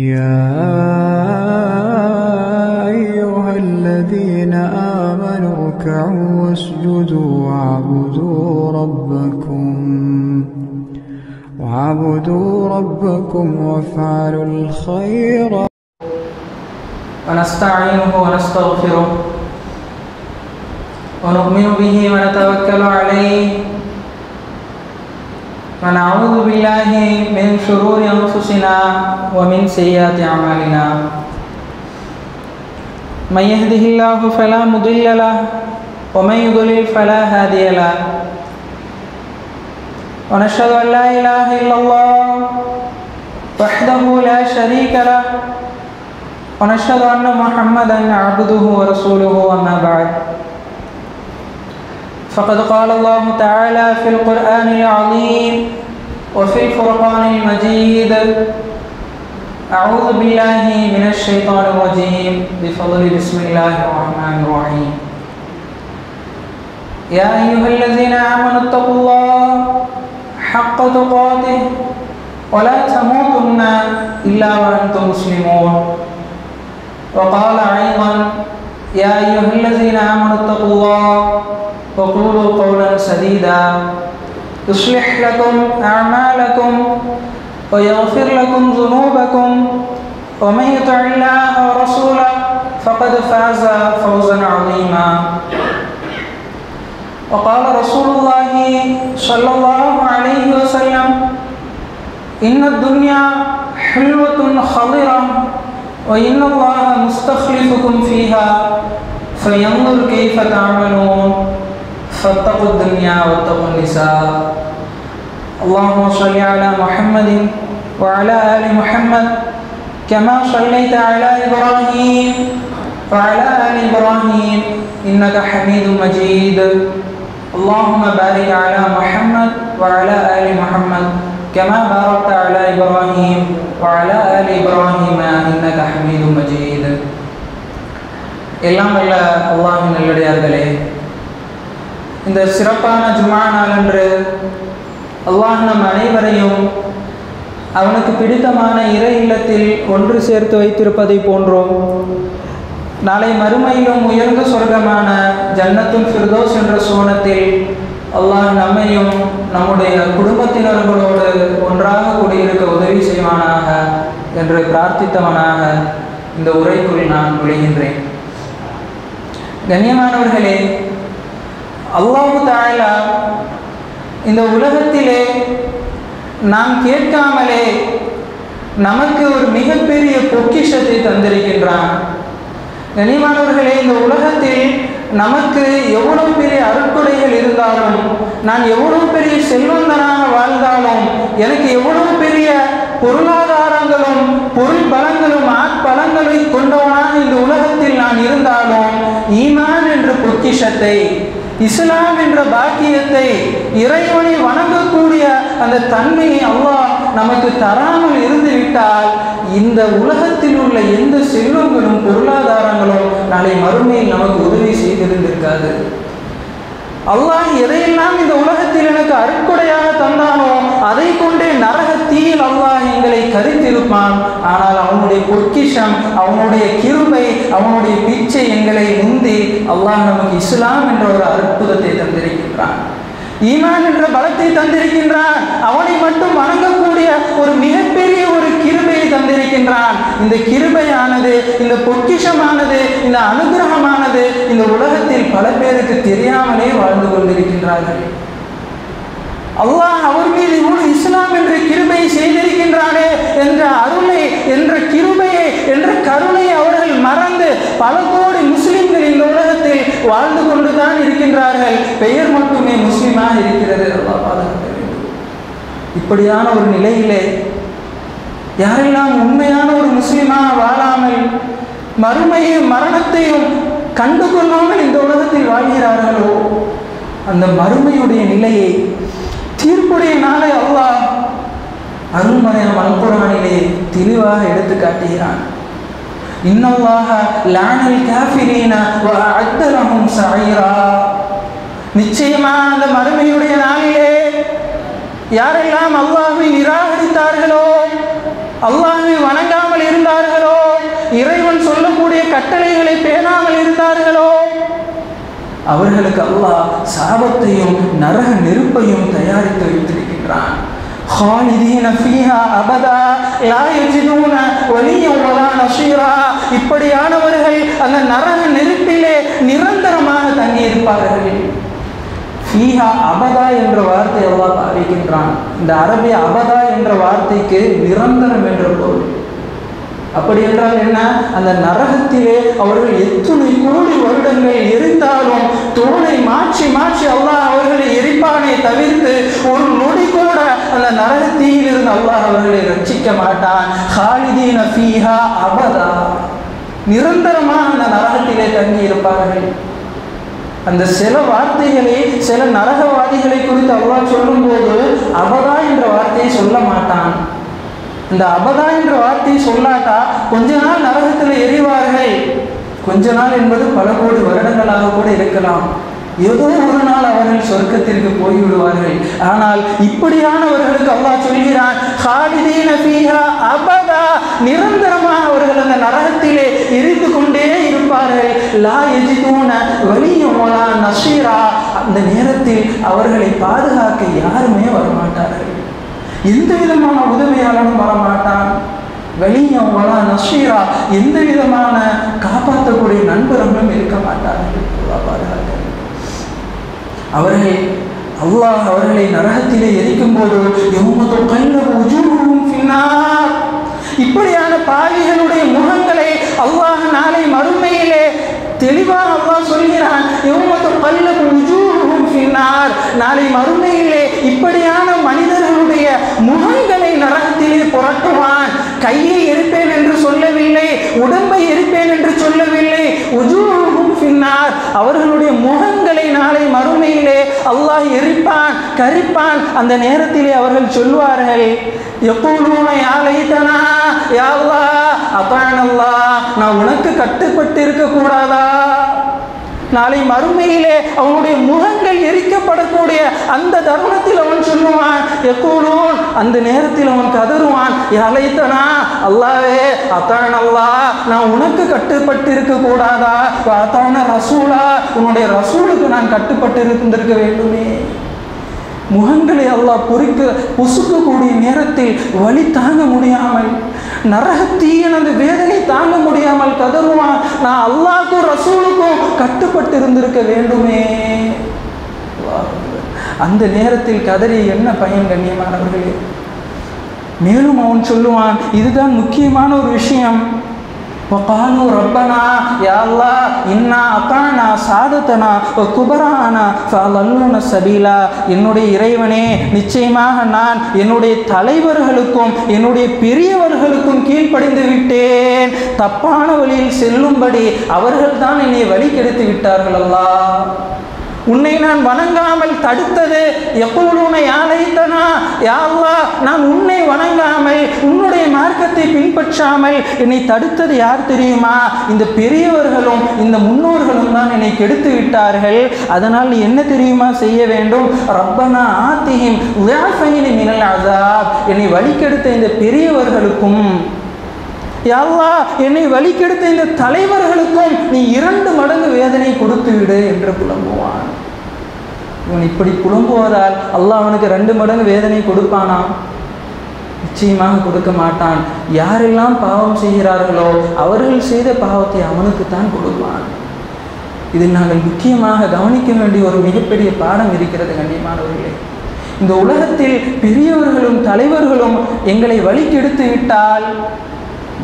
يا أيها الذين آمنوا اركعوا واسجدوا واعبدوا ربكم وافعلوا الخير. ونستعينه ونستغفره ونؤمن به ونتوكل عليه ونعوذ بالله من شرور أنفسنا ومن سيئات أعمالنا. من يهده الله فلا مضل له ومن يضلل فلا هادي له. ونشهد أن لا إله إلا الله وحده لا شريك له ونشهد أن محمدا عبده ورسوله. أما بعد، فقد قال الله تعالى في القرآن العظيم وفي الفرقان المجيد: أعوذ بالله من الشيطان الرجيم بفضل بسم الله الرحمن الرحيم. يا أيها الذين آمنوا اتقوا الله حق تقاته ولا تموتن إلا وأنتم مسلمون. وقال أيضا: يا أيها الذين آمنوا اتقوا الله وقولوا قولا سديدا يصلح لكم أعمالكم ويغفر لكم ذنوبكم ومن يطع الله ورسوله فقد فاز فوزا عظيما. وقال رسول الله صلى الله عليه وسلم: إن الدنيا حلوة خضرة وإن الله مستخلفكم فيها فينظر كيف تعملون فاتقوا الدنيا واتقوا النساء. اللهم صل على محمد وعلى آل محمد كما صليت على إبراهيم وعلى آل إبراهيم إنك حميد مجيد. اللهم بارك على محمد وعلى آل محمد كما باركت على إبراهيم وعلى آل إبراهيم إنك حميد مجيد. எல்லாம் வல்ல அல்லாஹ்வின் நல்லடியார்களே, இந்த சிறப்பான ஜும்ஆ நாளன்று அல்லாஹ் நம் அனைவரையும் அவனுக்கு பிடித்தமான இறை இல்லத்தில் ஒன்று சேர்த்து வைத்திருப்பதை போன்றோம் நாளை மறுமையிலும் உயர்ந்த சொர்க்கமான ஜன்னத்துல் ஃபிர்தௌஸ் என்ற சோனத்தில் அல்லாஹ் நம்மையும் நம்முடைய குடும்பத்தினர்களோடு ஒன்றாக கூடியிருக்க உதவி செய்வானாக என்று பிரார்த்தித்தவனாக இந்த உரைக்குள் நான் நுழைகின்றேன். கண்ணியமானவர்களே, அல்லாஹ் தஆலா இந்த உலகத்திலே நாம் கேட்காமலே நமக்கு ஒரு மிகப்பெரிய பொக்கிஷத்தை தந்திருக்கின்றான். கண்ணியமானவர்களே, இந்த உலகத்தில் நமக்கு எவ்வளவு பெரிய அருட்கொடைகள் இருந்தாலும், நான் எவ்வளவு பெரிய செல்வந்தனாக வாழ்ந்தாலும், எனக்கு எவ்வளவு பெரிய பொருளாதாரங்களும் பொருள் பலங்களும் ஆட்பலங்களை கொண்டவனாக இந்த உலகத்தில் நான் இருந்தாலும், ஈமான் என்ற பொக்கிஷத்தை, இஸ்லாம் என்ற பாக்கியத்தை, இறைவனை வணங்கக்கூடிய அந்த தன்மையை அல்லாஹ் நமக்கு தராமல் இருந்து விட்டால் இந்த உலகத்தில் உள்ள எந்த செல்வங்களும் பொருளாதாரங்களும் நாளை மறுமையில் நமக்கு உதவி செய்திருந்திருக்காது. அல்லாஹ் எதையெல்லாம் இந்த உலகத்தில் எனக்கு அருட்கொடையாக தந்தானோ அதை கொண்டே நரக தீயில் அல்லாஹ் எங்களை கரித்திருப்பான். ஆனால் அவனுடைய பொக்கிஷம், அவனுடைய கிருபை, அவனுடைய பிச்சை எங்களை முந்தி அல்லாஹ் நமக்கு இஸ்லாம் என்ற ஒரு அற்புதத்தை தந்திருக்கின்றான். ஈமான் என்ற பலத்தை தந்திருக்கின்றான். அவனை மட்டும் வணங்கக்கூடிய ஒரு மிகப்பெரிய ஒரு கிருபையை தந்திருக்கின்றான். இந்த கிருபையானது, இந்த பொக்கிஷமானது, இந்த அனுகிரகமானது இந்த உலகத்தில் பல பேருக்கு தெரியாமலே வாழ்ந்து கொண்டிருக்கின்றார்கள். அல்லாஹ் அவர் மீது இவ்வளவு இஸ்லாம் என்ற கிருபையை செய்திருக்கின்றானே என்ற அருளை, என்ற கிருபையை, என்ற கருணையை அவர்கள் மறந்து பல கோடி முஸ்லிம்கள் இந்த உலகத்தில் வாழ்ந்து கொண்டுதான் இருக்கின்றார்கள். பெயர் மட்டுமே முஸ்லிமாக இருக்கிறது. அல்லாஹ் பாதுகாக்க வேண்டும். இப்படியான ஒரு நிலையிலே யாரெல்லாம் உண்மையான ஒரு முஸ்லிமாக வாழாமல் மறுமையும் மரணத்தையும் கண்டுகொள்ளாமல் இந்த உலகத்தில் வாழ்கிறார்களோ அந்த மறுமையுடைய நிலையை, தீர்ப்புடைய நாளை அல்லாஹ் அருள்மறையான அல்குர்ஆனிலே தெளிவாக எடுத்து காட்டுகிறான். இன்னல்லாஹ லஅனல் காஃபிரீன வ அஅத்த லஹும் ஸஈரா. நிச்சயமாக அந்த மறுமையுடைய நாளிலே யாரெல்லாம் அல்லாஹ்வை நிராகரித்தார்களோ, அல்லாஹ்வை வணங்காமல் இருந்தார்களோ, இறைவன் சொல்லக்கூடிய கட்டளைகளை பேணாமல் இருந்தார்களோ, அவர்களுக்கு அல்லாஹ் சாபத்தையும் நரக நெருப்பையும் தயாரித்து வைத்திருக்கின்றான். خالدين فيها أبدا لا يجدون وليا ولا نصيرا. இப்படியானவர்கள் அந்த நரக நெருப்பிலே நிரந்தரமாக தங்கி இருப்பார்கள். ஃபீஹா அபதா என்ற வார்த்தை அல்லாஹ் பாவிக்கின்றான். இந்த அரபிய அபதா என்ற வார்த்தைக்கு நிரந்தரம் என்ற பொருள். அப்படி என்றால் என்ன? அந்த நரகத்திலே அவர்கள் எத்தனை கோடி வருடங்கள் எரிந்தாலும் தோலை மாற்றி மாற்றி அல்லாஹ் அவர்களை எரிப்பானே தவிர்த்து ஒரு நொடி கூட அந்த நரகத்தில் இருந்து அல்லாஹ் அவர்களை ரட்சிக்க மாட்டான். ஹாலிதீன ஃபீஹா அபதா, நிரந்தரமாக அந்த நரகத்திலே தங்கி இருப்பார்கள். அந்த சில வார்த்தைகளை சில நரகவாதிகளை குறித்து அல்லாஹ் சொல்லும் போது அபதா என்ற வார்த்தையை சொல்ல மாட்டான். இந்த அபதா என்ற வார்த்தையை சொல்லாட்டா கொஞ்ச நாள் நரகத்தில் எரிவார்கள். கொஞ்ச நாள் என்பது பல கோடி வருடங்களாக கூட இருக்கலாம். ஏதோ ஒரு நாள் அவர்கள் சொர்க்கத்திற்கு போய்விடுவார்கள். ஆனால் இப்படியானவர்களுக்கு அல்லாஹ் சொல்கிறான், ஹாலிதீன ஃபீஹா அபதா, நிரந்தரமாக அவர்கள் அந்த நரகத்திலே எரிந்து கொண்டே இருப்பார்கள். லா யஜிதூன வலியன் வலா நஸீரா, அந்த நேரத்தில் அவர்களை பாதுகாக்க யாருமே வரமாட்டார்கள். எந்த விதமான உதவியாளனும் வரமாட்டான். வலியன் வலா நஸீரா, எந்த விதமான காப்பாற்றக்கூடிய நண்பர்களும் இருக்க மாட்டார்கள். பாதுகாக்க அவர்கள் அல்லாஹ் அவர்களை நரகத்திலே எரிக்கும் போது இப்படியான பாவிகளுடைய முகங்களை அல்லாஹ் நாளை மறுமையிலே தெளிவாக அல்லாஹ் சொல்கிறான். நாளை மறுமையிலே இப்படியான மனிதர்களுடைய முகங்களை நரகத்திலே புரட்டுவான். கையை எரிப்பேன் என்று சொல்லவில்லை, உடம்பை எரிப்பேன் என்று சொல்லவில்லை. அவர்களுடைய முகங்களை நாளை மறுமையிலே அல்லாஹ் எரிப்பான், கரிப்பான். அந்த நேரத்திலே அவர்கள் சொல்வார்கள், நான் உனக்கு கட்டுப்பட்டு இருக்க கூடாதா? நாளை மறுமையிலே அவனுடைய முகங்கள் எரிக்கப்படக்கூடிய அந்த தருணத்தில் அவன் சொல்லுவான், எப்போதும் அந்த நேரத்தில் அவன் கதறுவான், யாழைத்தனா அல்லாவே அத்தான அல்லா, நான் உனக்கு கட்டுப்பட்டு இருக்க கூடாதா? அத்தான ரசூலா, உன்னுடைய ரசூலுக்கு நான் கட்டுப்பட்டு இருந்திருக்க வேண்டுமே. முகங்களை அல்லாஹ் பொசுக்கக்கூடிய நேரத்தில் வலி தாங்க முடியாமல், நரகத்தீயின் அந்த வேதனை தாங்க முடியாமல் கதறுவான், நான் அல்லாஹ்க்கும் ரசூலுக்கும் கட்டுப்பட்டு இருந்திருக்க வேண்டுமே. அந்த நேரத்தில் கதறி என்ன பயன் கண்ணியமானவர்களே? மேலும் அவன் சொல்லுவான், இதுதான் முக்கியமான ஒரு விஷயம். وقالوا ربنا يا الله إنا أطعنا سادتنا وكبراءنا فأضلونا السبيلا. என்னுடைய இறைவனே, நிச்சயமாக நான் என்னுடைய தலைவர்களுக்கும் என்னுடைய பெரியவர்களுக்கும் கீழ்ப்படிந்து விட்டேன். தப்பான வழியில் செல்லும்படி அவர்கள் தான் என்னை வழி கெடுத்து விட்டார்கள். அல்லாஹ், உன்னை நான் வணங்காமல் தடுத்தது எப்பொழுதும் யாழைத்தனா யா அல்லாஹ், நான் உன்னை வணங்காமல் உன்னுடைய மார்க்கத்தை பின்பற்றாமல் என்னை தடுத்தது யார் தெரியுமா? இந்த பெரியவர்களும் இந்த முன்னோர்களும் தான் என்னை கெடுத்து விட்டார்கள். அதனால் நீ என்ன தெரியுமா செய்ய வேண்டும்? ரப்பனா ஆத்திஹிம் ضعفين من العذاب, என்னை வழிகெடுத்த இந்த பெரியவர்களுக்கும் யா அல்லாஹ் என்னை வழிகெடுத்த இந்த தலைவர்களுக்கும் நீ 2 மடங்கு வேதனை கொடுத்து விடு என்று புலம்புவான். இவன் இப்படி புலம்புவதால் அல்லாஹ் அவனுக்கு 2 மடங்கு வேதனை கொடுப்பானா? நிச்சயமாக கொடுக்க மாட்டான். யாரெல்லாம் பாவம் செய்கிறார்களோ அவர்கள் செய்த பாவத்தை அவனுக்குத்தான் கொடுப்பான். இதில் நாங்கள் முக்கியமாக கவனிக்க வேண்டிய ஒரு மிகப்பெரிய பாடம் இருக்கிறது கண்ணியமானவர்களே. இந்த உலகத்தில் பெரியவர்களும் தலைவர்களும் எங்களை வழிகெடுத்து விட்டால்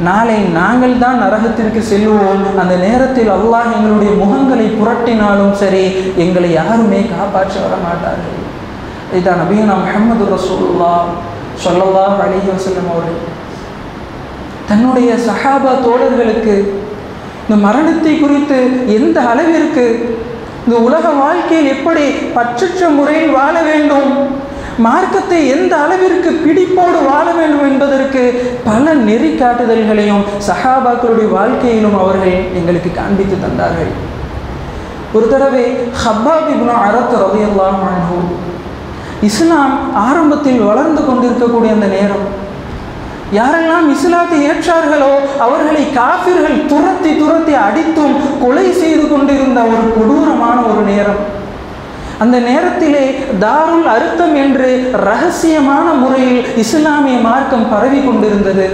நாளை நாங்கள் தான் நரகத்திற்கு செல்லுவோம். அந்த நேரத்தில் அல்லாஹ் எங்களுடைய முகங்களை புரட்டினாலும் சரி, எங்களை யாருமே காப்பாற்ற வர மாட்டார்கள். இதுதான் நபியுனா முஹம்மது ரசூலுல்லாஹ் ஸல்லல்லாஹு அலைஹி வஸல்லம் அவர்கள் தன்னுடைய சஹாபா தோழர்களுக்கு இந்த மரணத்தை குறித்து எந்த அளவிற்கு, இந்த உலக வாழ்க்கையில் எப்படி பற்றற்ற முறையில் வாழ வேண்டும், மார்க்கத்தை எந்த அளவிற்கு பிடிப்போடு வாழ வேண்டும் என்பதற்கு பல நெறிக்காட்டுதல்களையும் சஹாபாக்களுடைய வாழ்க்கையிலும் அவர்கள் எங்களுக்கு காண்பித்து தந்தார்கள். ஒரு தடவை ஹப்பாப் இப்னு அரத் ரலியல்லாஹு அன்ஹு, இஸ்லாம் ஆரம்பத்தில் வளர்ந்து கொண்டிருக்கக்கூடிய அந்த நேரம், யாரெல்லாம் இஸ்லாத்தை ஏற்றார்களோ அவர்களை காஃபிர்கள் துரத்தி துரத்தி அடித்தும் கொலை செய்து கொண்டிருந்த ஒரு கொடூரமான ஒரு நேரம். அந்த நேரத்திலே தாருல் அர்க்கம் என்று ரகசியமான முறையில் இஸ்லாமிய மார்க்கம் பரவி கொண்டிருந்தது.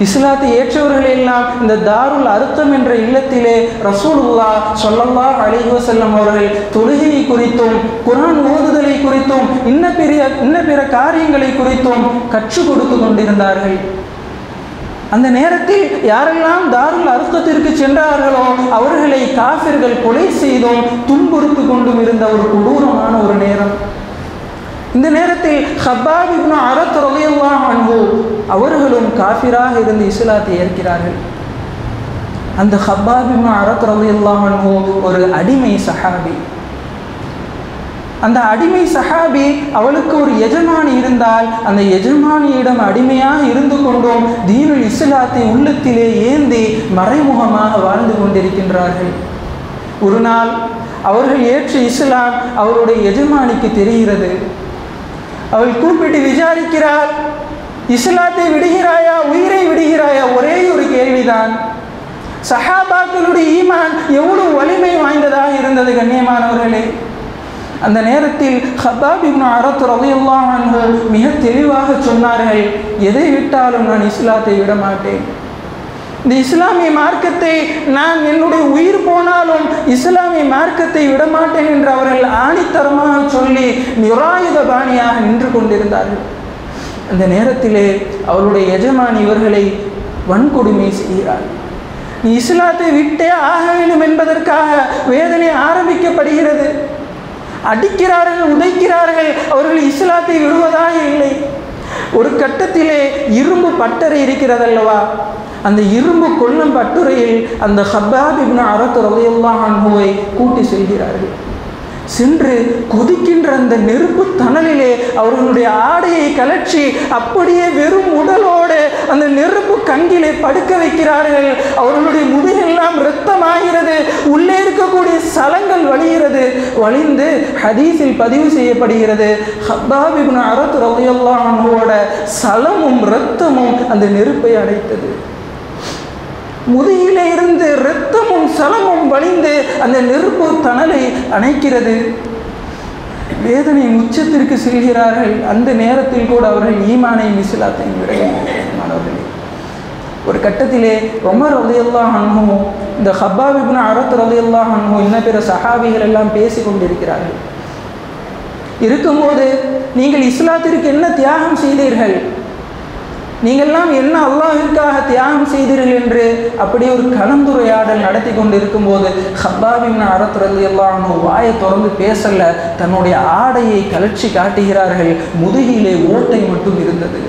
இஸ்லாத்தை ஏற்றவர்கள் எல்லாம் இந்த தாருல் அர்க்கம் என்ற இல்லத்திலே ரசூலுல்லாஹ் ஸல்லல்லாஹு அலைஹி வஸல்லம் அவர்கள் தொழுகை குறித்தும் குர்ஆன் ஓதுதலை குறித்தும் இன்ன பிற காரியங்களை குறித்தும் கற்றுக் கொடுத்து கொண்டிருந்தார்கள். அந்த நேரத்தில் யாரெல்லாம் தாருல் அர்க்கத்திற்கு சென்றார்களோ அவர்களை காஃபிர்கள் கொலை செய்தும் துன்புறுத்து கொண்டும் இருந்த ஒரு கொடூரமான ஒரு நேரம். இந்த நேரத்தில் ஹப்பாப் இப்னு அரத் ரலியல்லாஹு அன்ஹு அவர்களும் காஃபிராக இருந்து இஸ்லாத்தை ஏற்கிறார்கள். அந்த ஹப்பாப் இப்னு அரத் ரலியல்லாஹு அன்ஹு ஒரு அடிமை சஹாபி. அந்த அடிமை சஹாபி அவளுக்கு ஒரு எஜமானி இருந்தால் அந்த எஜமானியிடம் அடிமையாக இருந்து கொண்டும் தீனுல் இஸ்லாத்தை உள்ளத்திலே ஏந்தி மறைமுகமாக வாழ்ந்து கொண்டிருக்கின்றார்கள். ஒரு நாள் அவர்கள் ஏற்ற இஸ்லாம் அவருடைய எஜமானிக்கு தெரிகிறது. அவள் கூப்பிட்டு விசாரிக்கிறாள், இஸ்லாத்தை விடுகிறாயா, உயிரை விடுகிறாயா? ஒரே ஒரு கேள்விதான். சஹாபாக்களுடைய ஈமான் எவ்வளவு வலிமை வாய்ந்ததாக இருந்தது கண்ணியமானவர்களே. அந்த நேரத்தில் ஹப்பாப் இப்னு அரத் ரலியல்லாஹு அன்ஹு மிக தெளிவாக சொன்னார்கள், எதை விட்டாலும் நான் இஸ்லாத்தை விட மாட்டேன். இந்த இஸ்லாமிய மார்க்கத்தை நான் என்னுடைய உயிர் போனாலும் இஸ்லாமிய மார்க்கத்தை விடமாட்டேன் என்று அவர்கள் ஆணித்தரமாக சொல்லி நிராயுத பாணியாக நின்று கொண்டிருந்தார்கள். அந்த நேரத்திலே அவருடைய எஜமானி இவர்களை வன்கொடுமை செய்கிறார். நீ இஸ்லாத்தை விட்டே ஆக வேண்டும் என்பதற்காக வேதனை ஆரம்பிக்கப்படுகிறது. அடிக்கிறார்கள், உதைக்கிறார்கள். அவர்கள் இஸ்லாத்தை விடுவதாக இல்லை. ஒரு கட்டத்திலே இரும்பு பட்டறை இருக்கிறதல்லவா, அந்த இரும்பு கொல்லும் பட்டுரையில் அந்த ஹப்பாப் இப்னு அரத் ரலியல்லாஹு அன்ஹுவை கூட்டி செல்கிறார்கள். சென்று கொதிக்கின்ற அந்த நெருப்பு தணலிலே அவர்களுடைய ஆடையை கலற்றி அப்படியே வெறும் உடலோடு அந்த நெருப்பு கங்கிலே படுக்க வைக்கிறார்கள். அவர்களுடைய முதுகெல்லாம் இரத்தமாகிறது, உள்ளே இருக்கக்கூடிய சலங்கள் வழிகிறது. வழிந்து ஹதீஸில் பதிவு செய்யப்படுகிறது, ஹப்பாப் இப்னு அரத் ரலியல்லாஹு அன்ஹுவோட சலமும் இரத்தமும் அந்த நெருப்பை அடைத்தது. முதுகிலே இருந்து இரத்தமும் சலமும் வழிந்து அந்த நெருப்பு தணலை அணைக்கிறது. வேதனை உச்சத்திற்கு செல்கிறார்கள். அந்த நேரத்தில் கூட அவர்கள் ஈமானையும் இஸ்லாத்தையும் விடமானவர்களே. ஒரு கட்டத்திலே உமர் ரலியல்லாஹு அன்ஹு இந்த ஹப்பாப் இப்னு அரத் ரலியல்லாஹு அன்ஹு இன்ன பிற சஹாபிகள் எல்லாம் பேசி கொண்டிருக்கிறார்கள். இருக்கும்போது நீங்கள் இஸ்லாத்திற்கு என்ன தியாகம் செய்தீர்கள், நீங்கள்லாம் என்ன அல்லாஹ்விற்காக தியாகம் செய்தீர்கள் என்று அப்படியே ஒரு கலந்துரையாடல் நடத்தி கொண்டு இருக்கும்போது ஹப்பாப் இப்னு அரத் ரலியல்லாஹு அன்ஹு வாயை திறந்து பேசல, தன்னுடைய ஆடையை கலற்றி காட்டுகிறார்கள். முதுகிலே ஓட்டை மட்டும் இருந்தது,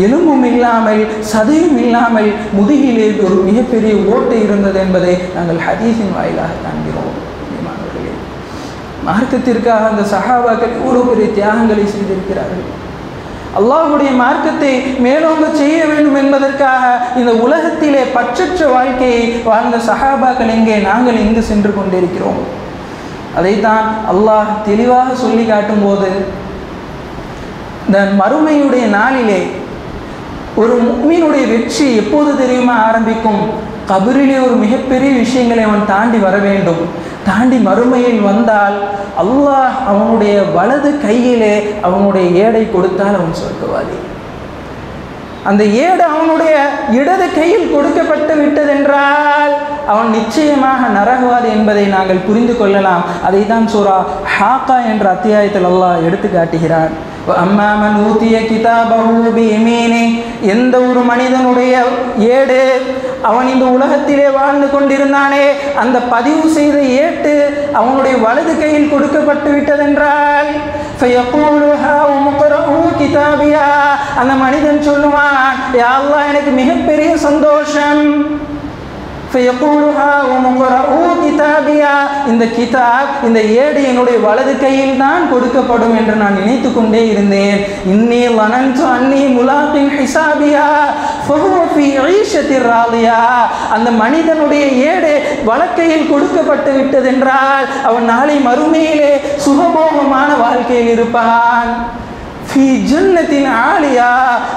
எலும்பும் இல்லாமல் சதையும் இல்லாமல் முதுகிலே ஒரு மிகப்பெரிய ஓட்டை இருந்தது என்பதை நாங்கள் ஹதீஸின் வாயிலாக காண்கிறோம். மார்க்கத்திற்காக அந்த சஹாபாக்கள் இவ்வளவு பெரிய தியாகங்களை செய்திருக்கிறார்கள். அல்லாஹ்வுடைய மார்க்கத்தை மேலோங்க செய்ய வேண்டும் என்பதற்காக இந்த உலகத்திலே பற்றற்ற வாழ்க்கையை வாழ்ந்த சஹாபாக்கள் எங்கே, நாங்கள் எங்கு சென்று கொண்டிருக்கிறோம்? அதைத்தான் அல்லாஹ் தெளிவாக சொல்லி காட்டும் போது, இந்த மறுமையுடைய நாளிலே ஒரு முஃமினுடைய வெற்றி எப்போது தெரியுமா ஆரம்பிக்கும்? கபரிலே ஒரு மிகப்பெரிய விஷயங்களை அவன் தாண்டி வர வேண்டும். தாண்டி மறுமையில் வந்தால் அல்லாஹ் அவனுடைய வலது கையிலே அவனுடைய ஏடை கொடுத்தால் அவன் சொர்க்கவாதி. அந்த ஏடு அவனுடைய இடது கையில் கொடுக்கப்பட்டு விட்டதென்றால் அவன் நிச்சயமாக நரகவாதி என்பதை நாங்கள் புரிந்து கொள்ளலாம். அதை தான் சூரா ஹாக்கா என்ற அத்தியாயத்தில் அல்லாஹ் எடுத்து காட்டுகிறான். அம்மாமன் ஊத்திய கிதாபஹு பியமீனி, எந்த ஒரு மனிதனுடைய ஏடு அவன் இந்த உலகத்திலே வாழ்ந்து கொண்டிருந்தானே அந்த பதிவு செய்த ஏட்டு அவனுடைய வலது கையில் கொடுக்கப்பட்டு விட்டதென்றால் அந்த மனிதன் சொல்லுவான், யா அல்லாஹ் எனக்கு மிகப்பெரிய சந்தோஷம். இந்த கிதாப், இந்த ஏடு என்னுடைய வலது கையில் தான் கொடுக்கப்படும் என்று நான் நினைத்து கொண்டே இருந்தேன். இன்னி லனன்து அன்னி முலாகின் ஹிசாபியா ஃபஹுவ ஃபீ ஈஷத்திர் ராலியா. அந்த மனிதனுடைய ஏடு வலக்கையில் கொடுக்கப்பட்டு விட்டதென்றால் அவன் நாளை மறுமையிலே சுகபோகமான வாழ்க்கையில் இருப்பான். ஃபீ ஜன்னத்தின் ஆலியா,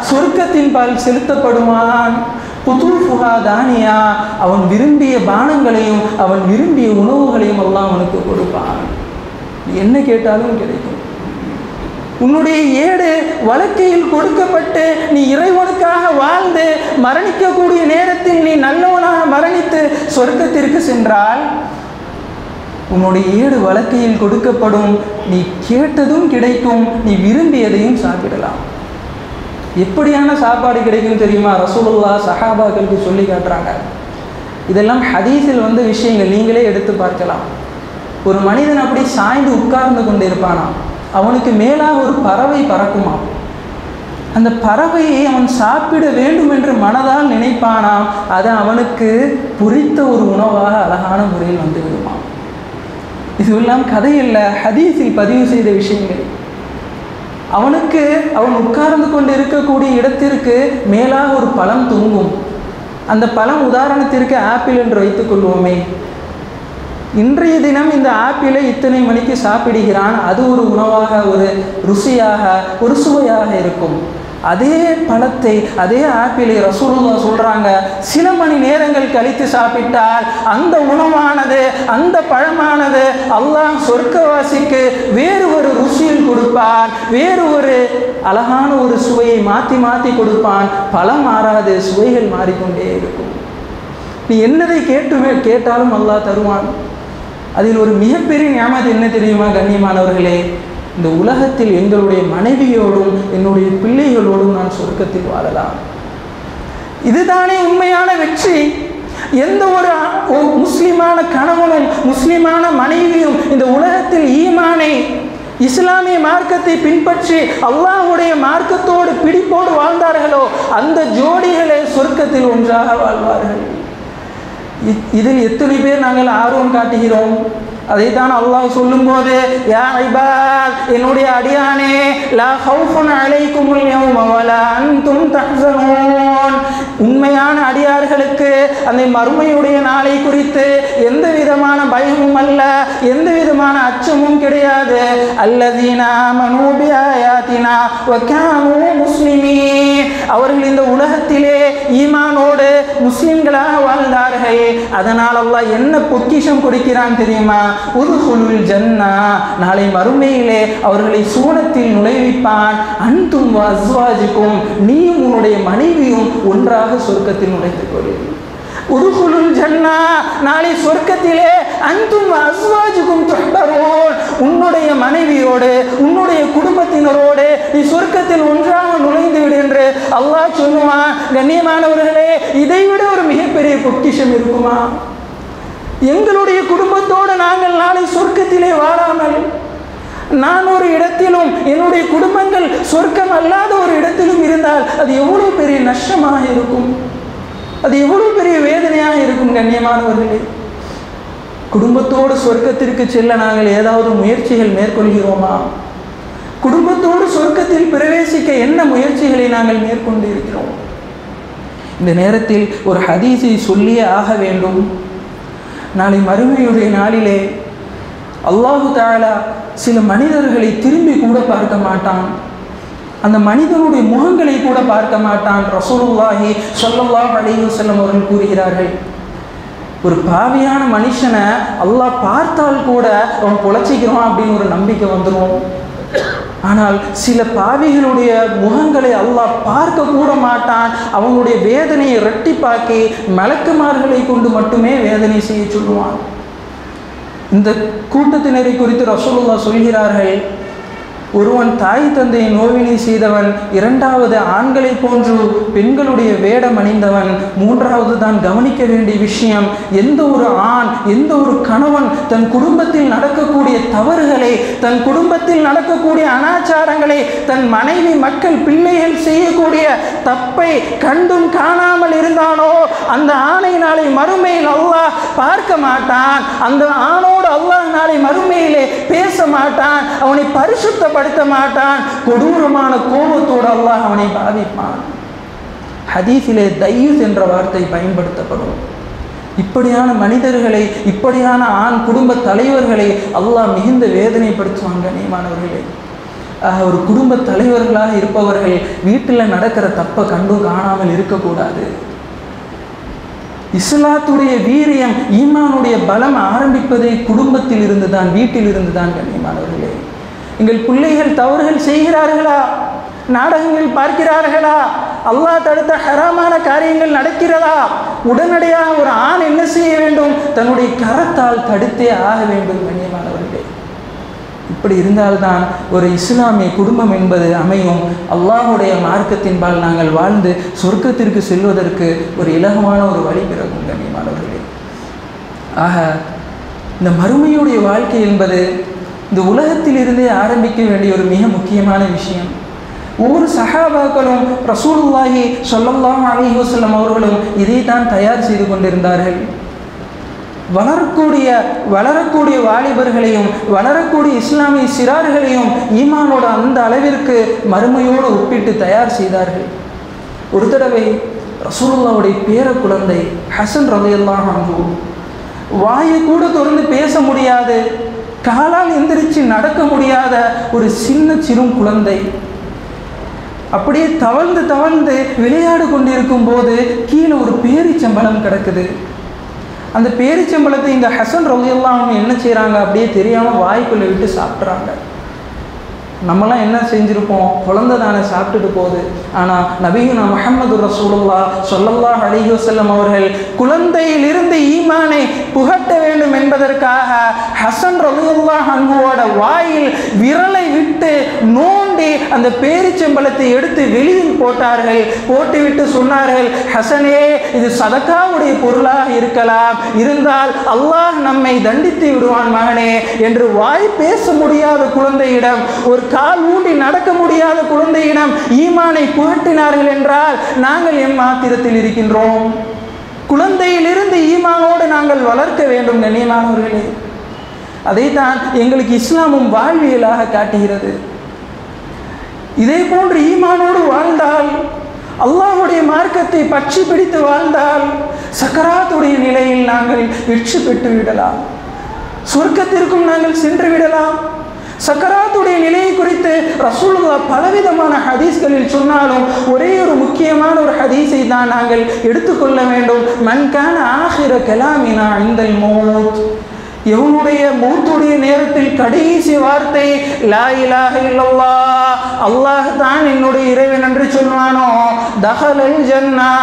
சொர்க்கத்தின் பால் செலுத்தப்படுவான். குதூஃபுஹா தானியா, அவன் விரும்பிய பானங்களையும் அவன் விரும்பிய உணவுகளையும் அல்லாஹ் அவனுக்கு கொடுப்பான். என்ன கேட்டாலும் கிடைக்கும். உன்னுடைய ஏடு வழக்கையில் கொடுக்கப்பட்டு நீ இறைவனுக்காக வாழ்ந்து மரணிக்கக்கூடிய நேரத்தில் நீ நல்லவனாக மரணித்து சொர்க்கத்திற்கு சென்றால் உன்னுடைய ஏடு வழக்கையில் கொடுக்கப்படும். நீ கேட்டதும் கிடைக்கும், நீ விரும்பியதையும் சாப்பிடலாம். எப்படியான சாப்பாடு கிடைக்கும் தெரியுமா? ரசூலுல்லாஹ் சஹாபாக்களுக்கு சொல்லி காட்டுறாங்க. இதெல்லாம் ஹதீஸில் வந்த விஷயங்கள், நீங்களே எடுத்து பார்க்கலாம். ஒரு மனிதன் அப்படி சாய்ந்து உட்கார்ந்து கொண்டிருப்பானா, அவனுக்கு மேலாக ஒரு பறவை பறக்குமா. அந்த பறவையை அவன் சாப்பிட வேண்டும் என்று மனதால் நினைப்பானாம். அது அவனுக்கு புரித்த ஒரு உணவாக அழகான முறையில் வந்து விடுமா. இதுவெல்லாம் கதையில்லை, ஹதீஸில் பதிவு செய்த விஷயங்கள். அவனுக்கு அவன் உட்கார்ந்து கொண்டு இருக்கக்கூடிய இடத்திற்கு மேலாக ஒரு பழம் தொங்கும். அந்த பழம் உதாரணத்திற்கு ஆப்பிள் என்று வைத்துக் கொள்வோமே. இன்றைய தினம் இந்த ஆப்பிளை இத்தனை மணிக்கு சாப்பிடுகிறான், அது ஒரு உணவாக, ஒரு ருசியாக, ஒரு சுவையாக இருக்கும். அதே பழத்தை, அதே ஆப்பிளை ரசூலுல்லாஹ் சொல்றாங்க, சில மணி நேரங்கள் கழித்து சாப்பிட்டால் அந்த உணவானது, அந்த பழமானது அல்லாஹ் சொர்க்கவாசிக்கு வேறு ஒரு ருசியில் கொடுப்பான், வேறு ஒரு அழகான ஒரு சுவையை மாற்றி மாற்றி கொடுப்பான். பழம் மாறாது, சுவைகள் மாறிக்கொண்டே இருக்கும். நீ என்னதை கேட்டாலும் அல்லாஹ் தருவான். அதில் ஒரு மிகப்பெரிய நியாமத் என்ன தெரியுமா கண்ணியமானவர்களே? இந்த உலகத்தில் எங்களுடைய மனைவியோடும் என்னுடைய பிள்ளைகளோடும் நான் சொர்க்கத்தில் வாழலாம். இதுதானே உண்மையான வெற்றி. எந்த ஒரு முஸ்லிமான கணவனும் முஸ்லிமான மனைவியும் இந்த உலகத்தில் ஈமானை, இஸ்லாமிய மார்க்கத்தை பின்பற்றி அல்லாஹ்வுடைய மார்க்கத்தோடு பிடிப்போடு வாழ்ந்தார்களோ அந்த ஜோடிகளே சொர்க்கத்தில் ஒன்றாக வாழ்வார்கள். இதில் எத்தனை பேர் நாங்கள் ஆர்வம் காட்டுகிறோம்? அதைத்தான் அல்லாஹ் சொல்லும் போது, யா இபாத், என்னுடைய அடியானே, லா ஹவுஃபுன் அலைக்குமுல் யௌம வலா அன்தும் தஹ்ஸனூன், உண்மையான அடியார்களுக்கு அந்த மறுமையுடைய நாளை குறித்து எந்த விதமான பயமும் அல்ல, எந்த விதமான அச்சமும் கிடையாது. அல்லதீன ஆமனூ பிஆயாத்தினா வ கானூ முஸ்லிமீன், அவர்கள் இந்த உலகத்திலே ஈமானோடு முஸ்லிம்களாக வாழ்ந்தார்கள். அதனால் அல்லாஹ் என்ன பொக்கிஷம் கொடுக்கிறான் தெரியுமா? உதுகுலுல் ஜன்னா, நாளை மறுமையிலே அவர்களை சூனத்தில் நுழைவிப்பான். அன்தும் வ அஸ்வாஜுக்கும், நீயும் உன்னுடைய மனைவியும் ஒன்றாக சொர்க்கத்தில் நுழைத்துக் கொள்ளுங்கள். உதுகுலுல் ஜன்னா, நாளை சொர்க்கத்திலே அன்தும் வ அஸ்வாஜுக்கும் துஹ்பரூன், உன்னுடைய மனைவியோடு உன்னுடைய குடும்பத்தினரோடு நீ சொர்க்கத்தில் ஒன்றாக நுழைந்து விடு என்று அல்லாஹ் சொல்லுவான். கண்ணியமானவர்களே, இதைவிட ஒரு மிகப்பெரிய பொக்கிஷம் இருக்குமா? எங்களுடைய குடும்பத்தோடு நாங்கள் நாளை சொர்க்கத்திலே வாழாமல் நான் ஒரு இடத்திலும் என்னுடைய குடும்பங்கள் சொர்க்கம் அல்லாத ஒரு இடத்திலும் இருந்தால் அது எவ்வளவு பெரிய நஷ்டமாக இருக்கும், அது எவ்வளவு பெரிய வேதனையாக இருக்கும். கண்ணியமானவர்களே, குடும்பத்தோடு சொர்க்கத்திற்கு செல்ல நாங்கள் ஏதாவது முயற்சிகள் மேற்கொள்கிறோமா? குடும்பத்தோடு சொர்க்கத்தில் பிரவேசிக்க என்ன முயற்சிகளை நாங்கள் மேற்கொண்டு இருக்கிறோம்? இந்த நேரத்தில் ஒரு ஹதீஸை சொல்லியே ஆக வேண்டும். நாளை மறுமையுடைய நாளிலே அல்லாஹு தஆலா சில மனிதர்களை திரும்பி கூட பார்க்க மாட்டான், அந்த மனிதனுடைய முகங்களை கூட பார்க்க மாட்டான். ரசூலுல்லாஹி ஸல்லல்லாஹு அலைஹி வஸல்லம் அவர்கள் கூறுகிறார்கள், ஒரு பாவியான மனுஷனை அல்லாஹ் பார்த்தால் கூட அவன் பொழைச்சிக்கிறான் அப்படின்னு ஒரு நம்பிக்கை வந்துடும். ஆனால் சில பாவிகளுடைய முகங்களை அல்லாஹ் பார்க்க கூட மாட்டான். அவங்களுடைய வேதனையை இரட்டிப்பாக்கி மலக்குமார்களை கொண்டு மட்டுமே வேதனை செய்ய சொல்லுவான். இந்த கூட்டத்தினரை குறித்து ரசூலுல்லாஹ் சொல்கிறார்கள், ஒருவன் தாய் தந்தையை நோவினை செய்தவன், இரண்டாவது ஆண்களை போன்று பெண்களுடைய வேடம் அணிந்தவன், மூன்றாவது தான் கவனிக்க வேண்டிய விஷயம், எந்த ஒரு ஆண், எந்த ஒரு கணவன் தன் குடும்பத்தில் நடக்கக்கூடிய தவறுகளை, தன் குடும்பத்தில் நடக்கக்கூடிய அனாச்சாரங்களை, தன் மனைவி மக்கள் பிள்ளைகள் செய்யக்கூடிய தப்பை கண்டும் காணாமல் இருந்தானோ அந்த ஆணை நாளை மறுமையில் அல்லாஹ் பார்க்க மாட்டான். அந்த ஆணோடு அல்லாஹ் நாளை மறுமையிலே பேச மாட்டான், அவனை பரிசுத்தப்படுத்த மாட்டான். கொடூரமான கோபத்தோடு அல்லாஹ் அவனை பாதிப்பான். ஹதீஸிலே தய்யூஸ் என்ற வார்த்தை பயன்படுத்தப்படும். இப்படியான மனிதர்களை, இப்படியான ஆண் குடும்ப தலைவர்களை அல்லாஹ் மிகுந்த வேதனைப்படுத்துவாங்க. கண்ணியமானவர்களே, ஒரு குடும்ப தலைவர்களாக இருப்பவர்கள் வீட்டில் நடக்கிற தப்பை கண்டும் காணாமல் இருக்கக்கூடாது. இஸ்லாத்துடைய வீரியம், ஈமானுடைய பலம் ஆரம்பிப்பதே குடும்பத்தில் இருந்து தான், வீட்டில் இருந்து தான். கண்ணியமானவர்களே, எங்கள் பிள்ளைகள் தவறுகள் செய்கிறார்களா, நாடகங்கள் பார்க்கிறார்களா, அல்லாஹ் தடுத்த ஹராமான காரியங்கள் நடக்கிறதா, உடனடியாக ஒரு ஆண் என்ன செய்ய வேண்டும்? தன்னுடைய கரத்தால் தடுத்தே ஆக வேண்டும். கண்ணியமானவர்களே, இப்படி இருந்தால்தான் ஒரு இஸ்லாமிய குடும்பம் என்பது அமையும். அல்லாஹுடைய மார்க்கத்தின்பால் நாங்கள் வாழ்ந்து சொர்க்கத்திற்கு செல்வதற்கு ஒரு இலகுவான ஒரு வழி பிறகும். கண்ணியமானவர்களே, ஆக இந்த மறுமையுடைய வாழ்க்கை என்பது இந்த உலகத்திலிருந்தே ஆரம்பிக்க வேண்டிய ஒரு மிக முக்கியமான விஷயம். ஒவ்வொரு சஹாபாக்களும் ரசூலுல்லாஹி ஸல்லல்லாஹு அலைஹி வஸல்லம் அவர்களும் இதைத்தான் தயார் செய்து கொண்டிருந்தார்கள். வளரக்கூடிய வாலிபர்களையும் வளரக்கூடிய இஸ்லாமிய சிறார்களையும் ஈமானோட அந்த அளவிற்கு மறுமையோடு ஒப்பிட்டு தயார் செய்தார்கள். ஒரு தடவை ரசூலுல்லாஹ்வுடைய பேர குழந்தை ஹசன் ரலியல்லாஹு அன்ஹு வாயை கூட திறந்து பேச முடியாது, காலால் எந்திரிச்சு நடக்க முடியாத ஒரு சிறு குழந்தை அப்படியே தவழ்ந்து விளையாடு கொண்டிருக்கும் போது கீழே ஒரு பேரிச்சம்பழம் கிடக்குது. அந்த பேரிச்சம்பழத்தை இந்த ஹசன் ரலியல்லாஹு அன்ஹு என்ன செய்கிறாங்க? அப்படியே தெரியாமல் வாய்க்குள்ளே விட்டு சாப்பிட்றாங்க. நம்மளாம் என்ன செஞ்சுருப்போம்? குழந்தை தானே, சாப்பிட்டுட்டு போகுது. ஆனால் நபியுனா முஹம்மது ரசூலுல்லாஹ் ஸல்லல்லாஹு அலைஹி வஸல்லம் அவர்கள் குழந்தையிலிருந்து ஈமானை புகட்ட வேண்டும் என்பதற்காக ஹசன் ரலியல்லாஹு அன்ஹுவோட வாயில் விரலை விட்டு நோண்டி அந்த பேரிச்சம்பழத்தை எடுத்து வெளியில் போட்டார்கள். போட்டுவிட்டு சொன்னார்கள், ஹசனே, இது சதக்காவுடைய பொருளாக இருக்கலாம், இருந்தால் அல்லாஹ் நம்மை தண்டித்து விடுவான் மகனே என்று வாய் பேச முடியாத குழந்தையிடம், ஒரு கால் ஊண்டி நடக்க முடியாத குழந்தையிடம் ஈமானை புகட்டினார்கள் என்றால் நாங்கள் எம்மாத்திரத்தில் இருக்கின்றோம்? குழந்தையிலிருந்து ஈமானோடு நாங்கள் வளர்க்க வேண்டும். கண்ணியமானவர்களே, அதைத்தான் எங்களுக்கு இஸ்லாமும் வாழ்வியலாக காட்டுகிறது. இதே போன்று ஈமானோடு வாழ்ந்தால், அல்லாஹ்வுடைய மார்க்கத்தை பற்றி பிடித்து வாழ்ந்தால், சக்கராத்துடைய நிலையில் நாங்கள் வெற்றி பெற்று விடலாம், சொர்க்கத்திற்கும் நாங்கள் சென்று விடலாம். சக்கராத்துடைய நிலையை குறித்து ரசூலுல்லாஹ் பலவிதமான ஹதீஸ்களில் சொன்னாலும் ஒரே ஒரு முக்கியமான ஒரு ஹதீஸை தான் நாங்கள் எடுத்துக்கொள்ள வேண்டும். மன் கான ஆகிர கலாமினா இந்தல் மௌத், எவனுடைய மௌத்துடைய நேரத்தில் கடைசி வார்த்தை லா இலாஹ இல்லல்லாஹ், அல்லாஹ் தான் என்னுடைய இறைவன் என்று சொல்வானோ, தஹலல் ஜன்னா,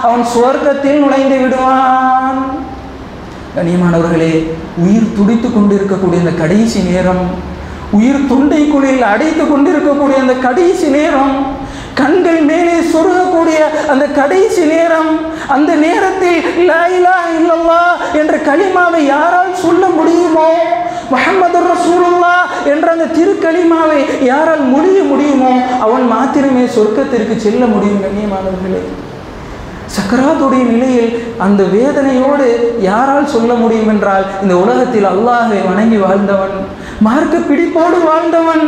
அவன் சுவர்க்கத்தில் நுழைந்து விடுவான். கண்ணியமானவர்களே, உயிர் துடித்து கொண்டிருக்கக்கூடிய அந்த கடைசி நேரம், உயிர் தொண்டைக்குழியில் அடைத்து கொண்டிருக்கக்கூடிய அந்த கடைசி நேரம், கண்கள் மேலே சொருகக்கூடிய அந்த கடைசி நேரம், அந்த நேரத்தில் லா இலாஹ இல்லல்லாஹ் என்ற கலிமாவை யாரால் சொல்ல முடியுமோ, முஹம்மது ரசூலுல்லாஹ் என்ற அந்த திருக்கலிமாவை யாரால் முடியுமோ, அவன் மாத்திரமே சொர்க்கத்திற்கு செல்ல முடியும். கண்ணியமானவர்களே, சக்கராத்துடைய நிலையில் அந்த வேதனையோடு யாரால் சொல்ல முடியும் என்றால், இந்த உலகத்தில் அல்லாஹை வணங்கி வாழ்ந்தவன், மார்க்க பிடிப்போடு வாழ்ந்தவன்,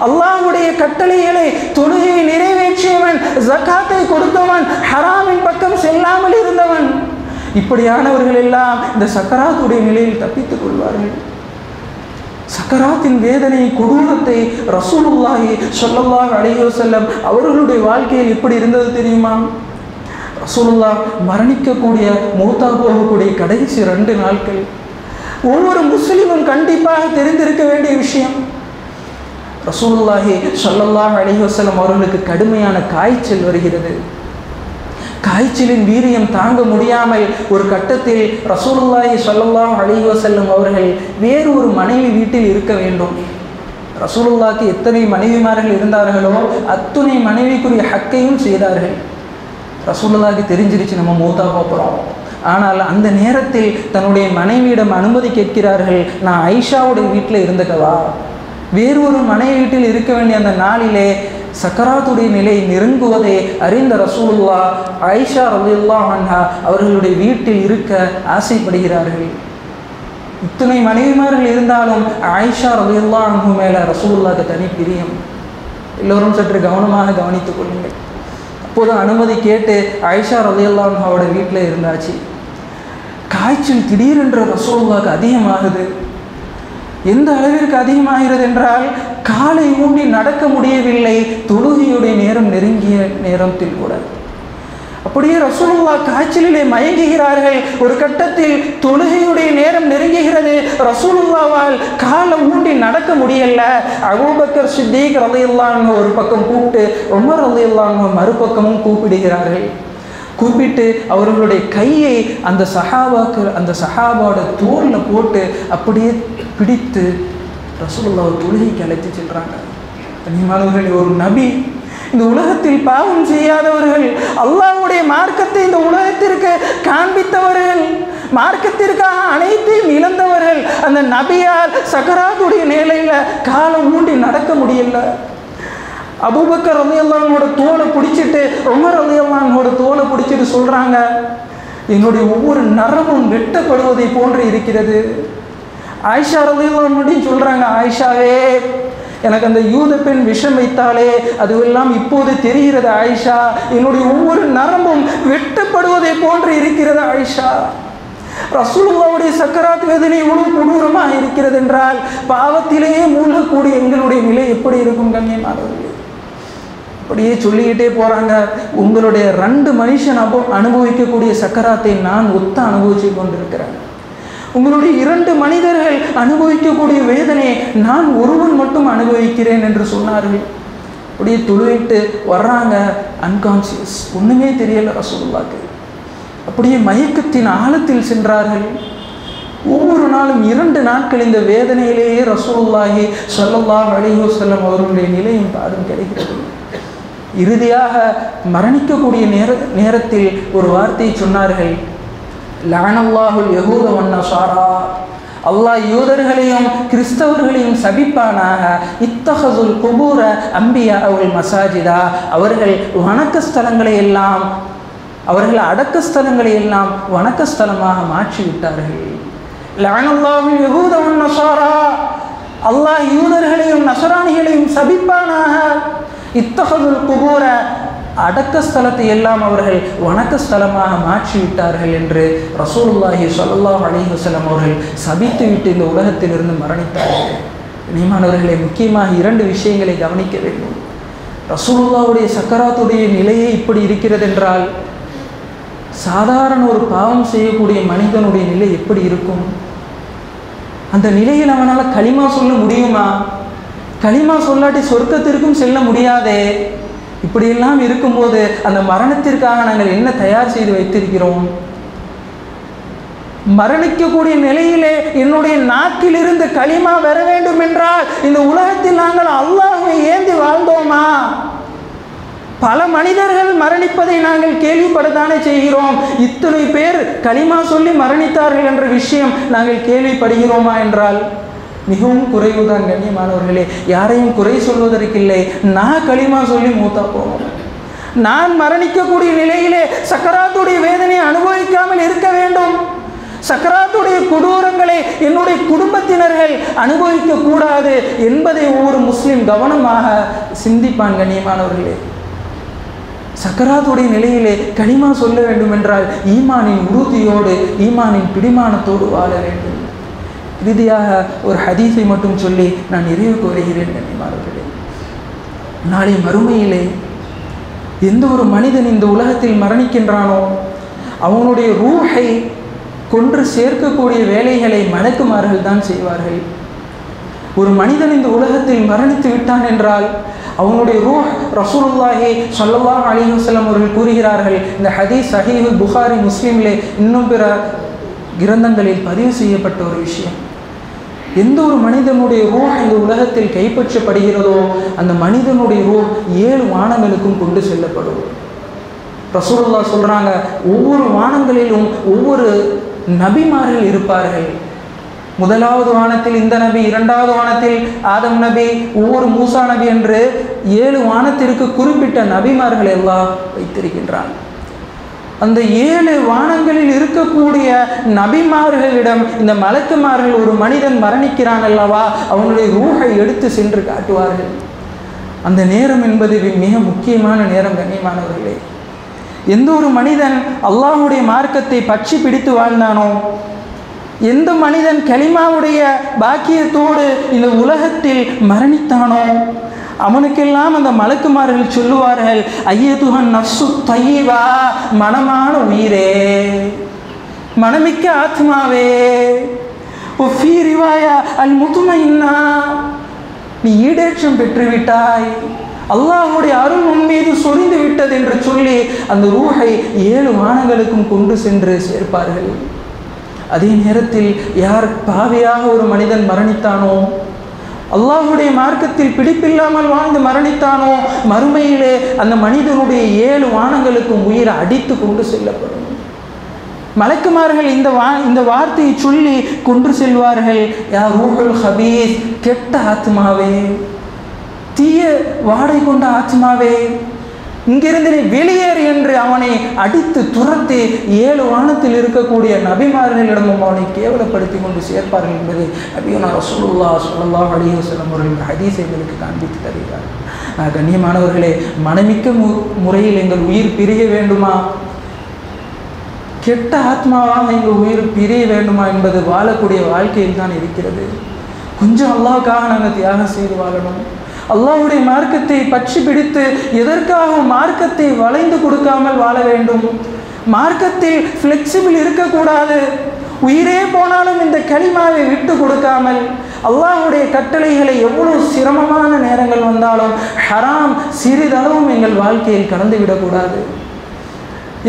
அல்லாஹ்வுடைய கட்டளைகளை தொழுகையை நிறைவேற்றியவன், ஜகாத்தை கொடுத்தவன், ஹராமின் பக்கம் செல்லாமல் இருந்தவன், இப்படியானவர்கள் எல்லாம் இந்த சக்கராத்துடைய நிலையில் தப்பித்துக் கொள்வார்கள். சக்கராத்தின் வேதனை கொடூரத்தை ரசூலுல்லாஹி ஸல்லல்லாஹு அலைஹி வஸல்லம் அவர்களுடைய வாழ்க்கையில் எப்படி இருந்தது தெரியுமா? ரசூலுல்லாஹ் மரணிக்கக்கூடிய, மூத்தா போகக்கூடிய கடைசி 2 நாட்கள் ஒவ்வொரு முஸ்லிமும் கண்டிப்பாக தெரிந்திருக்க வேண்டிய விஷயம். ரசூலுல்லாஹி ஸல்லல்லாஹு அலைஹி வஸல்லம் அவர்களுக்கு கடுமையான காய்ச்சல் வருகிறது. காய்ச்சலின் வீரியம் தாங்க முடியாமல் ஒரு கட்டத்தில் ரசூலுல்லாஹி ஸல்லல்லாஹு அலைஹி வஸல்லம் அவர்கள் வேறு ஒரு மனைவி வீட்டில் இருக்க வேண்டும். ரசூலுல்லாஹ்க்கு எத்தனை மனைவிமார்கள் இருந்தார்களோ அத்துணை மனைவிக்குரிய ஹக்கையும் செய்தார்கள். ரசூலுல்லாஹ்க்கு தெரிஞ்சிருச்சு நம்ம மூத்தா போகிறோம். ஆனால் அந்த நேரத்தில் தன்னுடைய மனைவியிடம் அனுமதி கேட்கிறார்கள், நான் ஆயிஷாவுடைய வீட்டில் இருந்துக்கவா? வேறு ஒரு மனைவி வீட்டில் இருக்க வேண்டிய அந்த நாளிலே சக்கராத்துடைய நிலை நெருங்குவதை அறிந்த ரசூலுல்லாஹ் ஆயிஷா ரலியல்லாஹு அன்ஹா அவர்களுடைய வீட்டில் இருக்க ஆசைப்படுகிறார்கள். இத்தனை மனைவிமார்கள் இருந்தாலும் ஆயிஷா ரலியல்லாஹு அன்ஹா மேலே ரசூலுல்லாஹ்க்கு தனி பிரியம். எல்லோரும் சற்று கவனமாக கவனித்துக் கொள்ளுங்கள். அப்போது அனுமதி கேட்டு ஆயிஷா ரலியல்லாஹு அன்ஹாவோட வீட்டில் இருந்தாச்சு. காய்ச்சல் திடீரென்று ரசூலுல்லாஹ்க்கு அதிகமாகுது. எந்த அளவிற்கு அதிகமாகிறது என்றால் காலை ஊண்டி நடக்க முடியவில்லை தொழுகையுடைய நேரம் நெருங்கிய நேரத்தில் கூட. அப்படியே ரசூலுல்லாஹ் காய்ச்சலிலே மயங்குகிறார்கள். ஒரு கட்டத்தில் தொழுகையுடைய நேரம் நெருங்குகிறது. ரசூலுல்லாவால் காலை ஊண்டி நடக்க முடியல. அபூபக்கர் சித்தீக் ரலியல்லாஹு அன்ஹு ஒரு பக்கம் கூப்பிட்டு உமர் ரலியல்லாஹு அன்ஹு மறுபக்கமும் கூப்பிடுகிறார்கள். கூப்பிட்டு அவர்களுடைய கையை அந்த சஹாபாவோட தோளில் போட்டு அப்படியே பிடித்து ரசூலுல்லாஹ் தொழுகைக்கு அழைத்து செல்றாங்க. கண்ணியமானவர்களே, ஒரு நபி, இந்த உலகத்தில் பாவம் செய்யாதவர்கள், அல்லாஹ்வுடைய மார்க்கத்தை இந்த உலகத்திற்கு காண்பித்தவர்கள், மார்க்கத்திற்காக அனைத்தையும் இழந்தவர்கள், அந்த நபியால் சக்கராத்துடைய நிலையில காலம் ஊண்டி நடக்க முடியல. அபூபக்கர் ரலியல்லாஹு அன்ஹுவோட தோலை பிடிச்சிட்டு உமர் ரலியல்லாஹு அன்ஹுவோட தோலை பிடிச்சிட்டு சொல்றாங்க, என்னுடைய ஒவ்வொரு நரமும் வெட்டப்படுவதை போன்று இருக்கிறது. ஆயிஷா ரலியல்லாஹு அன்ஹா சொல்றாங்க, ஆயிஷாவே, எனக்கு அந்த யூத பெண் விஷம் வைத்தாலே அதுவெல்லாம் இப்போது தெரிகிறது ஆயிஷா, என்னுடைய ஒவ்வொரு நரம்பும் வெட்டப்படுவதை போன்று இருக்கிறது ஆயிஷா. ரசூலுல்லாஹ்வுடைய சக்கராத் வேதனை இவ்வளவு கொடூரமாக இருக்கிறது என்றால் பாவத்திலேயே மூழ்கக்கூடிய எங்களுடைய நிலை எப்படி இருக்கும் கண்ணியமானவர்களே? அப்படியே சொல்லிக்கிட்டே போறாங்க. உங்களுடைய 2 மனுஷன் அனுபவிக்கக்கூடிய சக்கராத்தை நான் ஒத்த அனுபவிச்சு கொண்டிருக்கிறேன். உங்களுடைய 2 மனிதர்கள் அனுபவிக்கக்கூடிய வேதனையை நான் ஒருவன் மட்டும் அனுபவிக்கிறேன் என்று சொன்னார்கள். அப்படியே தொழுவிட்டு வர்றாங்க, அன்கான்சியஸ், ஒண்ணுமே தெரியல ரசூலுல்லாஹ்க்கு. அப்படியே மயக்கத்தின் ஆழத்தில் சென்றார்கள். ஒவ்வொரு நாளும் 2 நாட்கள் இந்த வேதனையிலேயே ரசூலுல்லாஹி ஸல்லல்லாஹு அலைஹி வஸல்லம் அவர்களுடைய நிலையும் பாடம் கிடைக்கிறது. இறுதியாக மரணிக்கக்கூடிய நேரத்தில் ஒரு வார்த்தையை சொன்னார்கள், லஅனல்லாஹுல் யஹூத வன்னஸாரா, அல்லாஹ் யூதர்களையும் கிறிஸ்தவர்களையும் சபிப்பானாக. இத்தஹதுல் குபூர அம்பியா அவள் மசாஜிதா, அவர்கள் வணக்க ஸ்தலங்களை எல்லாம், அவர்கள் அடக்க ஸ்தலங்களை எல்லாம் வணக்க ஸ்தலமாக மாற்றி விட்டார்கள். லஅனல்லாஹுல் யஹூத வன்னஸாரா, அல்லாஹ் யூதர்களையும் நஸரானிகளையும் சபிப்பானாக. இத்தஹதுல் குபூர, அடக்க ஸ்தலத்தை எல்லாம் அவர்கள் வணக்க ஸ்தலமாக மாற்றிவிட்டார்கள் என்று ரசூலுல்லாஹி ஸல்லல்லாஹு அலைஹி வஸல்லம் அவர்கள் சபித்து விட்டு இந்த உலகத்திலிருந்து மரணித்தார்கள். கண்ணியமானவர்களே, முக்கியமாக 2 விஷயங்களை கவனிக்க வேண்டும். ரசூலுல்லாஹ்வுடைய சக்கராத்துடைய நிலையே இப்படி இருக்கிறது என்றால் சாதாரண ஒரு பாவம் செய்யக்கூடிய மனிதனுடைய நிலை எப்படி இருக்கும்? அந்த நிலையில் அவனால் களிமா சொல்ல முடியுமா? களிமா சொல்லாட்டி சொர்க்கத்திற்கும் செல்ல முடியாதே. இப்படியெல்லாம் இருக்கும்போது அந்த மரணத்திற்காக நாங்கள் என்ன தயார் செய்து வைத்திருக்கிறோம்? மரணிக்கக்கூடிய நிலையிலே என்னுடைய நாக்கிலிருந்து களிமா வர வேண்டும் என்றால் இந்த உலகத்தில் நாங்கள் அல்லாஹ்வை ஏந்தி வாழ்ந்தோமா? பல மனிதர்கள் மரணிப்பதை நாங்கள் கேள்விப்படத்தானே செய்கிறோம். இத்தனை பேர் களிமா சொல்லி மரணித்தார்கள் என்ற விஷயம் நாங்கள் கேள்விப்படுகிறோமா என்றால் மிகவும் குறைவுதான் கண்ணியமானவர்களே. யாரையும் குறை சொல்வதற்கில்லை. நான் களிமா சொல்லி மூத்தா போவோம். நான் மரணிக்கக்கூடிய நிலையிலே சக்கராத்துடைய வேதனையை அனுபவிக்காமல் இருக்க வேண்டும். சக்கராத்துடைய கொடூரங்களை என்னுடைய குடும்பத்தினர்கள் அனுபவிக்க கூடாது என்பதை ஒவ்வொரு முஸ்லிம் கவனமாக சிந்திப்பான் கண்ணியமானவர்களே. சக்கராத்துடைய நிலையிலே களிமா சொல்ல வேண்டும் என்றால் ஈமானின் உறுதியோடு, ஈமானின் பிடிமானத்தோடு வாழ வேண்டும். இறுதியாக ஒரு ஹதீஸை மட்டும் சொல்லி நான் நிறைவுக்கு வருகிறேன் கண்ணியமானவர்களே. நாளை மறுமையிலே எந்த ஒரு மனிதன் இந்த உலகத்தில் மரணிக்கின்றானோ அவனுடைய ரூஹை கொன்று சேர்க்கக்கூடிய வேலைகளை மலக்குமார்கள் தான் செய்வார்கள். ஒரு மனிதன் இந்த உலகத்தில் மரணித்து விட்டான் என்றால் அவனுடைய ரூஹ், ரசூலுல்லாஹி ஸல்லல்லாஹு அலைஹி வஸல்லம் அவர்கள் கூறுகிறார்கள், இந்த ஹதீஸ் சஹீஹ் புகாரி, முஸ்லிமிலே இன்னும் பிற கிரந்தங்களில் பதிவு செய்யப்பட்ட ஒரு விஷயம். எந்த ஒரு மனிதனுடைய ரூஹ் இந்த உலகத்தில் கைப்பற்றப்படுகிறதோ அந்த மனிதனுடைய ரூஹ் 7 வானங்களுக்கும் கொண்டு செல்லப்படும். ரசூலுல்லாஹ் சொல்றாங்க, ஒவ்வொரு வானங்களிலும் ஒவ்வொரு நபிமார்கள் இருப்பார்கள். முதலாவது வானத்தில் இந்த நபி, 2வது வானத்தில் ஆதம் நபி, ஒவ்வொரு மூசா நபி என்று 7 வானத்திற்கு குறிப்பிட்ட நபிமார்கள் எல்லாம் வைத்திருக்கின்றான். அந்த 7 வானங்களில் இருக்கக்கூடிய நபிமார்களிடம் இந்த மலக்குமார்கள் ஒரு மனிதன் மரணிக்கிறான் அல்லவா, அவனுடைய ரூஹை எடுத்து சென்று காட்டுவார்கள். அந்த நேரம் என்பது மிக முக்கியமான நேரம் கண்ணியமானவர்களே. எந்த ஒரு மனிதன் அல்லாஹ்வுடைய மார்க்கத்தை பற்றி பிடித்து வாழ்ந்தானோ, எந்த மனிதன் கலிமாவுடைய பாக்கியத்தோடு இந்த உலகத்தில் மரணித்தானோ அவனுக்கெல்லாம் அந்த மலக்குமார்கள் சொல்லுவார்கள், ஐயதுஹன் நஃப்சு தய்யிபா, மனமான உயிரே, மனமிக்க ஆத்மாவே, ஃபீ ரிவாயா அல் முத்மைன்னா, நீ ஈடேற்றம் பெற்றுவிட்டாய், அல்லாஹ்வுடைய அருள் உன் மீது சொரிந்து விட்டது என்று சொல்லி அந்த ரூஹை 7 வானங்களுக்கும் கொண்டு சென்று சேர்ப்பார்கள். அதே நேரத்தில் யார் பாவியாக ஒரு மனிதன் மரணித்தானோ, அல்லாஹ்வுடைய மார்க்கத்தில் பிடிப்பில்லாமல் வாழ்ந்து மரணித்தானோ, மறுமையிலே அந்த மனிதனுடைய 7 வானங்களுக்கும் உயிரை அடித்து கொண்டு செல்லப்படும். மலக்குமார்கள் இந்த வார்த்தையை சொல்லி கொண்டு செல்வார்கள், யா ரூஹுல் ஹபீஸ், கெட்ட ஆத்மாவே, தீய வாடை கொண்ட ஆத்மாவே, இங்கிருந்து நீ வெளியேறு என்று அவனை அடித்து துரத்தி 7 வானத்தில் இருக்கக்கூடிய நபிமார்களிடமும் அவனை கேவலப்படுத்தி கொண்டு சேர்ப்பார்கள் என்பதை நபியுனா ரசூலுல்லாஹ் ஸல்லல்லாஹு அலைஹி வஸல்லம் அவர்கள் ஹதீஸை எங்களுக்கு காண்பித்து தருகிறார். கண்ணியமானவர்களே, மனமிக்க முறையில் எங்கள் உயிர் பிரிய வேண்டுமா, கெட்ட ஆத்மாவாக எங்கள் உயிர் பிரிய வேண்டுமா என்பது வாழக்கூடிய வாழ்க்கையில் தான் இருக்கிறது. கொஞ்சம் அல்லாஹ்வுக்காக நாங்கள் தியாகம் செய்து வாழணும். அல்லாஹ்வுடைய மார்க்கத்தை பற்றி பிடித்து எதற்காக மார்க்கத்தை வளைந்து கொடுக்காமல் வாழ வேண்டும். மார்க்கத்தில் ஃப்ளெக்சிபிள் இருக்கக்கூடாது. உயிரே போனாலும் இந்த கலிமாவை விட்டு கொடுக்காமல் அல்லாஹ்வுடைய கட்டளைகளை எவ்வளவு சிரமமான நேரங்கள் வந்தாலும் ஹராம் சிறிதளவும் எங்கள் வாழ்க்கையில் கலந்து விடக்கூடாது.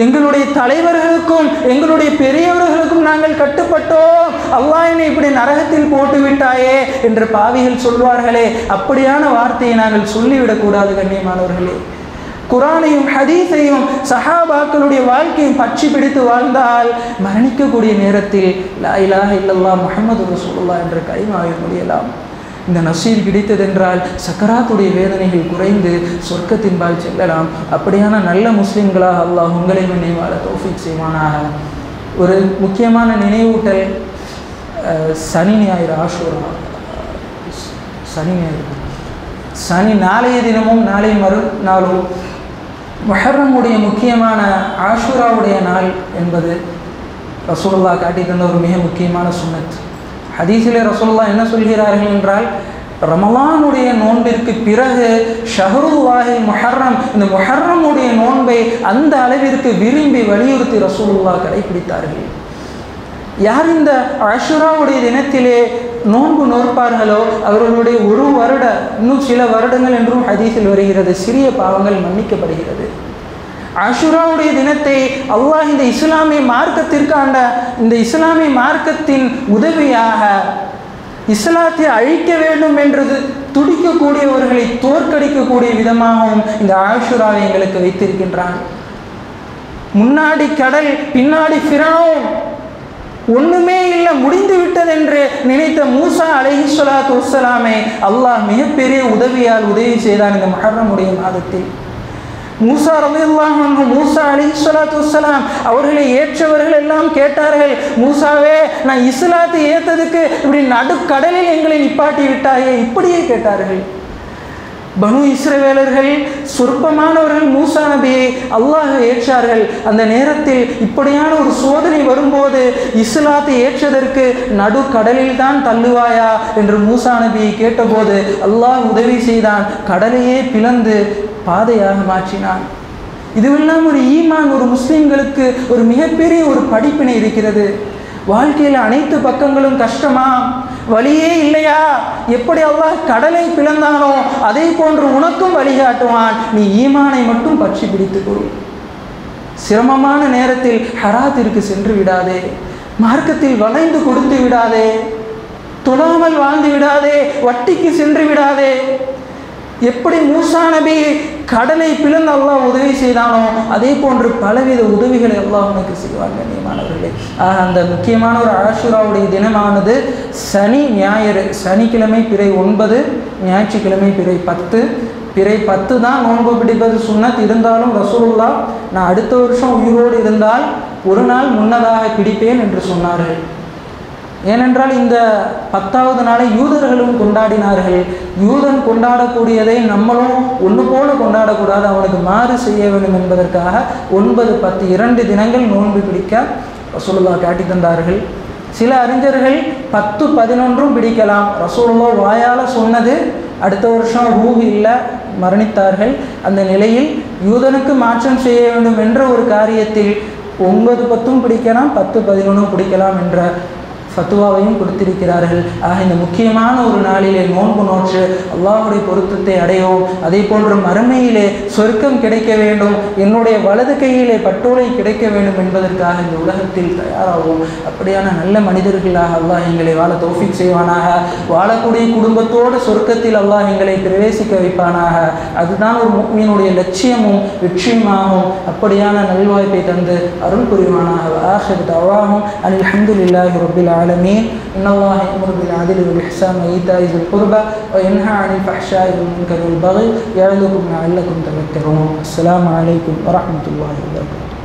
எங்களுடைய தலைவர்களுக்கும் எங்களுடைய பெரியவர்களுக்கும் நாங்கள் கட்டுப்பட்டோம், அல்லாஹ் என்னை இப்படி நரகத்தில் போட்டு விட்டாயே என்று பாவிகள் சொல்வார்களே, அப்படியான வார்த்தையை நாங்கள் சொல்லிவிடக்கூடாது. கண்ணியமானவர்களே, குரானையும் ஹதீஸையும் சஹாபாக்களுடைய வாழ்க்கையும் பற்றி பிடித்து வாழ்ந்தால் மரணிக்கக்கூடிய நேரத்தில் லா இலாஹ இல்லல்லாஹ் முஹம்மது ரசூலுல்லாஹ் என்ற கலிமாவை முடியலாம். இந்த நசீர் கிடைத்ததென்றால் சக்கராத்துடைய வேதனைகள் குறைந்து சொர்க்கத்தின்பால் செல்லலாம். அப்படியான நல்ல முஸ்லிம்களாக அல்லாஹ் உங்களை முன்னே வாழ தௌஃபீக் செய்வானாக. ஒரு முக்கியமான நினைவூட்டல், சனி ஞாயிறு ஆஷூரா, சனி நாளைய தினமும் நாளை மறுநாளும் முஹர்ரமுடைய முக்கியமான ஆஷூராவுடைய நாள் என்பது ரசூலுல்லாஹ் காட்டி தந்த ஒரு மிக முக்கியமான சுன்னத். ஹதீஸிலே ரசூலுல்லாஹ் என்ன சொல்கிறார்கள் என்றால், ரமலானுடைய நோன்பிற்கு பிறகு ஷஹ்ருல்லாஹில் முஹர்ரம், இந்த முஹர்ரமுடைய நோன்பை அந்த அளவிற்கு விரும்பி வலியுறுத்தி ரசூலுல்லாஹ் கடைபிடித்தார்கள். யார் இந்த ஆஷுராவுடைய தினத்திலே நோன்பு நோற்பார்களோ அவர்களுடைய ஒரு வருட, இன்னும் சில வருடங்கள் என்றும் ஹதீஸில் வருகிறது, சிறிய பாவங்கள் மன்னிக்கப்படுகிறது. ஆஷுராவுடைய தினத்தை அல்லாஹ் இந்த இஸ்லாமிய மார்க்கத்திற்காண்ட இந்த இஸ்லாமிய மார்க்கத்தின் உதவியாக இஸ்லாத்தை அழிக்க வேண்டும் என்றது துடிக்கக்கூடியவர்களை தோற்கடிக்கக்கூடிய விதமாகவும் இந்த ஆஷுராவை எங்களுக்கு வைத்திருக்கின்றான். முன்னாடி கடல், பின்னாடி ஃபிரௌன், ஒன்றுமே இல்லை முடிந்து விட்டதென்று நினைத்த மூசா அலைஹிஸ்ஸலாத்து வஸ்ஸலாமை அல்லாஹ் மிகப்பெரிய உதவியால் உதவி செய்தான் இந்த முஹர்ரமுடைய மாதத்தில். மூசா ரலியல்லாஹு அன்ஹு, மூசா அலைஹிஸ்ஸலாத்து வஸ்ஸலாம் அவர்களை ஏற்றவர்கள் எல்லாம் கேட்டார்கள், மூசாவே, நான் இஸ்லாத்தை ஏற்றதுக்கு இப்படி நடுக்கடலில் எங்களை நிப்பாட்டி விட்டாயே, இப்படியே கேட்டார்கள். பனு இஸ்ரவேலர்கள் சொற்பமானவர்கள் மூசா நபியை அல்லாஹ் ஏற்றார்கள். அந்த நேரத்தில் இப்படியான ஒரு சோதனை வரும்போது இஸ்லாத்தை ஏற்றதற்கு நடுக்கடலில் தான் தள்ளுவாயா என்று மூசா நபியை கேட்டபோது அல்லாஹ் உதவி செய்தான், கடலையே பிளந்து பாதையாக மாற்றினான். இதுவெல்லாம் ஒரு ஈமான், ஒரு முஸ்லிம்களுக்கு ஒரு மிகப்பெரிய ஒரு படிப்பினை இருக்கிறது. வாழ்க்கையில் அனைத்து பக்கங்களும் கஷ்டமா, வழியே இல்லையா, எப்படி அல்லாஹ் கடலை பிளந்தானோ அதே போன்று உனக்கும் வழிகாட்டுவான். நீ ஈமானை மட்டும் பற்றி பிடித்துக்கொள். சிரமமான நேரத்தில் ஹராத்திற்கு சென்று விடாதே, மார்க்கத்தில் வளைந்து கொடுத்து விடாதே, தொழாமல் வாழ்ந்து விடாதே, வட்டிக்கு சென்று விடாதே. எப்படி மூசா நபி கடலை பிளந்து அல்லாஹ் உதவி செய்தானோ அதே போன்று பலவித உதவிகளை அல்லாஹ் உனக்கு செய்வாங்க. கண்ணியமானவர்களே, அந்த முக்கியமான ஒரு ஆஷுராவுடைய தினமானது சனி ஞாயிறு, சனிக்கிழமை பிறை 9, ஞாயிற்றுக்கிழமை பிறை 10. பிறை 10 தான் நோன்பு பிடிப்பது சுன்னத். இருந்தாலும் ரசூலுல்லாஹ் நான் அடுத்த வருஷம் உயிரோடு இருந்தால் ஒரு நாள் முன்னதாக பிடிப்பேன் என்று சொன்னார்கள். ஏனென்றால் இந்த 10வது நாளை யூதர்களும் கொண்டாடினார்கள். யூதன் கொண்டாடக்கூடியதை நம்மளும் ஒன்று போல கொண்டாடக்கூடாது, அவனுக்கு மாறு செய்ய வேண்டும் என்பதற்காக 9, 10 2 தினங்கள் நோன்பு பிடிக்க ரசூலுல்லாஹ் காட்டி தந்தார்கள். சில அறிஞர்கள் 10, 11 பிடிக்கலாம். ரசூலுல்லாஹ் வாயால் சொன்னது, அடுத்த வருஷம் ரூஹ் இல்லை, மரணித்தார்கள். அந்த நிலையில் யூதனுக்கு மாற்றம் செய்ய வேண்டும் என்ற ஒரு காரியத்தில் 9, 10 பிடிக்கலாம், 10, 11 பிடிக்கலாம் என்ற ஃபத்துவாவையும் கொடுத்திருக்கிறார்கள். ஆக இந்த முக்கியமான ஒரு நாளிலே நோன்பு நோற்று அல்லாஹ்வுடைய பொருத்தத்தை அடைவோம். அதே போன்று மறுமையிலே சொர்க்கம் கிடைக்க வேண்டும், என்னுடைய வலது கையிலே பட்டோலை கிடைக்க வேண்டும் என்பதற்காக இந்த உலகத்தில் தயாராகும். அப்படியான நல்ல மனிதர்களாக அல்லாஹ் எங்களை வாழ தௌஃபீக் செய்வானாக. வாழக்கூடிய குடும்பத்தோடு சொர்க்கத்தில் அல்லாஹ் எங்களை பிரவேசிக்க வைப்பானாக. அதுதான் ஒரு முஃமினுடைய லட்சியமும் வெற்றியுமாகும். அப்படியான நல்வாய்ப்பை தந்து அருள் புரிவானாக. ஆகிர் தஅவாஹும் அனில் ஹம்துலில்லாஹி ரப்பில் العالمين. إن الله يأمر بالعدل والإحسان وإيتاء ذي القربى وينهى عن الفحشاء والمنكر والبغي يعظكم لعلكم تذكرون. السلام عليكم ورحمة الله وبركاته.